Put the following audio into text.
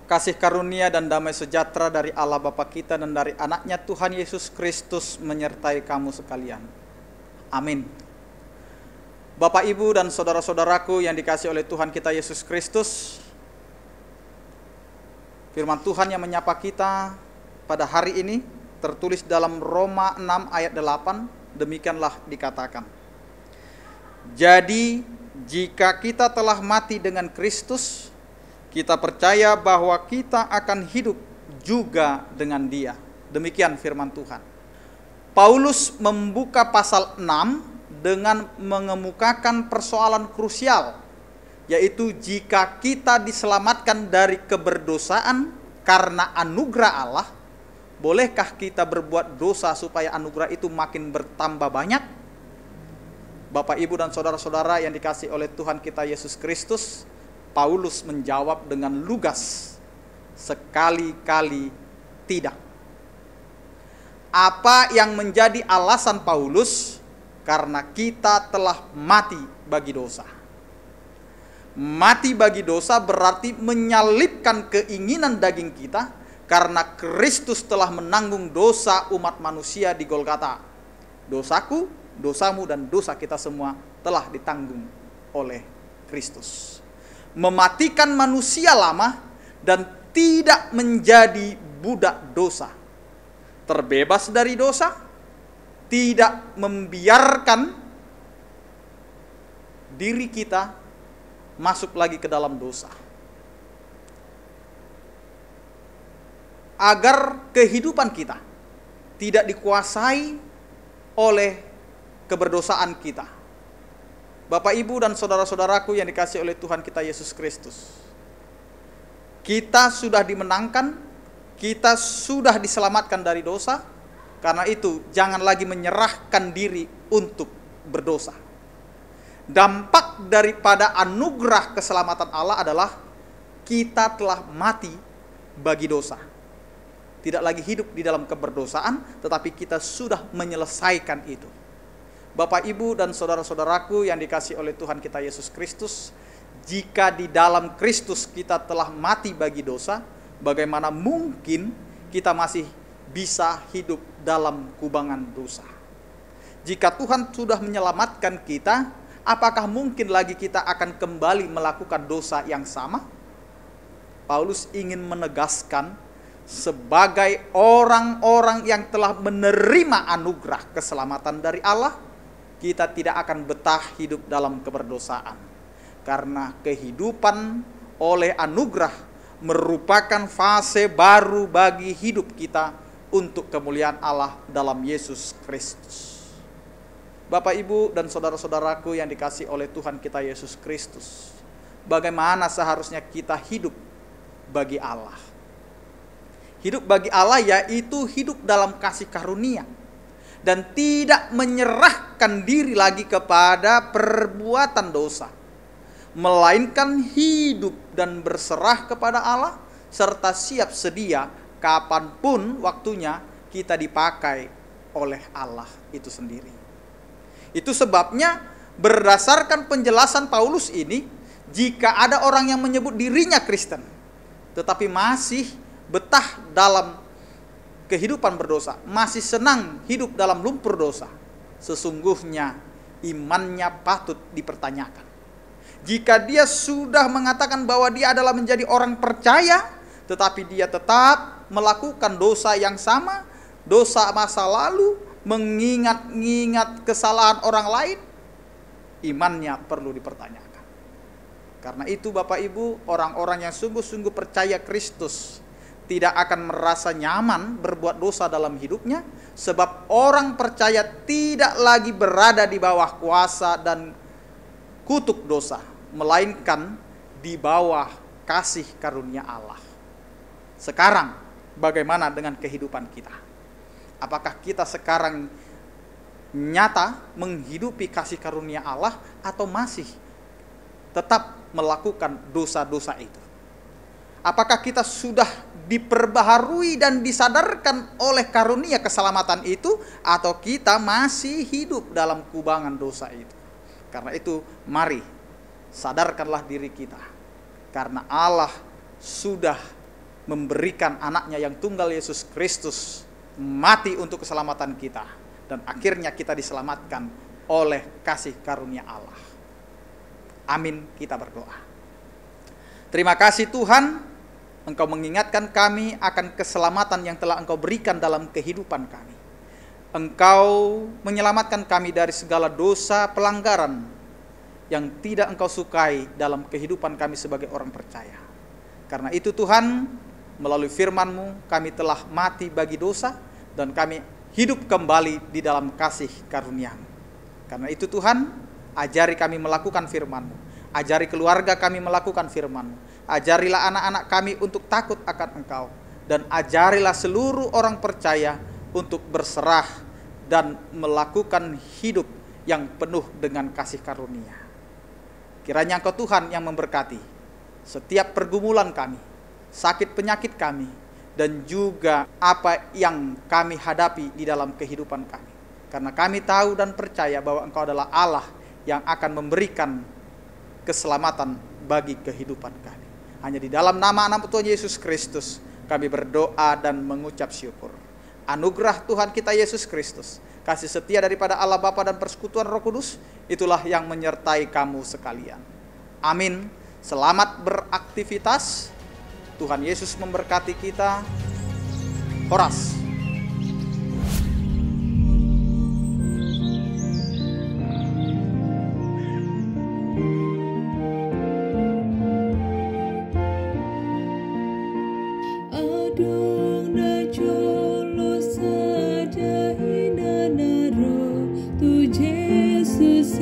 Kasih karunia dan damai sejahtera dari Allah Bapa kita dan dari anaknya Tuhan Yesus Kristus menyertai kamu sekalian. Amin. Bapak, Ibu, dan saudara-saudaraku yang dikasihi oleh Tuhan kita Yesus Kristus, firman Tuhan yang menyapa kita pada hari ini tertulis dalam Roma 6 ayat 8, demikianlah dikatakan. Jadi, jika kita telah mati dengan Kristus, kita percaya bahwa kita akan hidup juga dengan Dia. Demikian firman Tuhan. Paulus membuka pasal 6 dengan mengemukakan persoalan krusial, yaitu jika kita diselamatkan dari keberdosaan karena anugerah Allah, bolehkah kita berbuat dosa supaya anugerah itu makin bertambah banyak? Bapak, Ibu, dan saudara-saudara yang dikasihi oleh Tuhan kita Yesus Kristus, Paulus menjawab dengan lugas, sekali-kali tidak. Apa yang menjadi alasan Paulus? Karena kita telah mati bagi dosa. Mati bagi dosa berarti menyalibkan keinginan daging kita, karena Kristus telah menanggung dosa umat manusia di Golgota. Dosaku, dosamu, dan dosa kita semua telah ditanggung oleh Kristus. Mematikan manusia lama dan tidak menjadi budak dosa, terbebas dari dosa, tidak membiarkan diri kita masuk lagi ke dalam dosa, agar kehidupan kita tidak dikuasai oleh keberdosaan kita. Bapak, Ibu, dan saudara-saudaraku yang dikasihi oleh Tuhan kita Yesus Kristus, kita sudah dimenangkan, kita sudah diselamatkan dari dosa. Karena itu jangan lagi menyerahkan diri untuk berdosa. Dampak daripada anugerah keselamatan Allah adalah kita telah mati bagi dosa. Tidak lagi hidup di dalam keberdosaan, tetapi kita sudah menyelesaikan itu. Bapak, Ibu, dan saudara-saudaraku yang dikasihi oleh Tuhan kita Yesus Kristus, jika di dalam Kristus kita telah mati bagi dosa, bagaimana mungkin kita masih bisa hidup dalam kubangan dosa? Jika Tuhan sudah menyelamatkan kita, apakah mungkin lagi kita akan kembali melakukan dosa yang sama? Paulus ingin menegaskan, sebagai orang-orang yang telah menerima anugerah keselamatan dari Allah, kita tidak akan betah hidup dalam keberdosaan. Karena kehidupan oleh anugerah merupakan fase baru bagi hidup kita untuk kemuliaan Allah dalam Yesus Kristus. Bapak, Ibu, dan saudara-saudaraku yang dikasihi oleh Tuhan kita Yesus Kristus, bagaimana seharusnya kita hidup bagi Allah? Hidup bagi Allah yaitu hidup dalam kasih karunia dan tidak menyerahkan diri lagi kepada perbuatan dosa, melainkan hidup dan berserah kepada Allah, serta siap sedia kapanpun waktunya kita dipakai oleh Allah itu sendiri. Itu sebabnya berdasarkan penjelasan Paulus ini, jika ada orang yang menyebut dirinya Kristen tetapi masih betah dalam kehidupan berdosa, masih senang hidup dalam lumpur dosa, sesungguhnya imannya patut dipertanyakan. Jika dia sudah mengatakan bahwa dia adalah menjadi orang percaya, tetapi dia tetap melakukan dosa yang sama, dosa masa lalu, mengingat-ingat kesalahan orang lain, imannya perlu dipertanyakan. Karena itu Bapak, Ibu, orang-orang yang sungguh-sungguh percaya Kristus tidak akan merasa nyaman berbuat dosa dalam hidupnya, sebab orang percaya tidak lagi berada di bawah kuasa dan kutuk dosa, melainkan di bawah kasih karunia Allah. Sekarang bagaimana dengan kehidupan kita? Apakah kita sekarang nyata menghidupi kasih karunia Allah atau masih tetap melakukan dosa-dosa itu? Apakah kita sudah diperbaharui dan disadarkan oleh karunia keselamatan itu, atau kita masih hidup dalam kubangan dosa itu? Karena itu mari sadarkanlah diri kita, karena Allah sudah memberikan anaknya yang tunggal Yesus Kristus mati untuk keselamatan kita, dan akhirnya kita diselamatkan oleh kasih karunia Allah. Amin, kita berdoa. Terima kasih Tuhan, Engkau mengingatkan kami akan keselamatan yang telah Engkau berikan dalam kehidupan kami. Engkau menyelamatkan kami dari segala dosa pelanggaran yang tidak Engkau sukai dalam kehidupan kami sebagai orang percaya. Karena itu Tuhan, melalui firman-Mu kami telah mati bagi dosa dan kami hidup kembali di dalam kasih karunia-Mu. Karena itu Tuhan, ajari kami melakukan firman-Mu. Ajari keluarga kami melakukan firman-Mu. Ajarilah anak-anak kami untuk takut akan Engkau. Dan ajarilah seluruh orang percaya untuk berserah dan melakukan hidup yang penuh dengan kasih karunia. Kiranya Engkau Tuhan yang memberkati setiap pergumulan kami, sakit penyakit kami, dan juga apa yang kami hadapi di dalam kehidupan kami. Karena kami tahu dan percaya bahwa Engkau adalah Allah yang akan memberikan keselamatan bagi kehidupan kami. Hanya di dalam nama anak Tuhan Yesus Kristus kami berdoa dan mengucap syukur. Anugerah Tuhan kita Yesus Kristus, kasih setia daripada Allah Bapa dan persekutuan Roh Kudus, itulah yang menyertai kamu sekalian. Amin. Selamat beraktivitas. Tuhan Yesus memberkati kita. Horas. Yesus.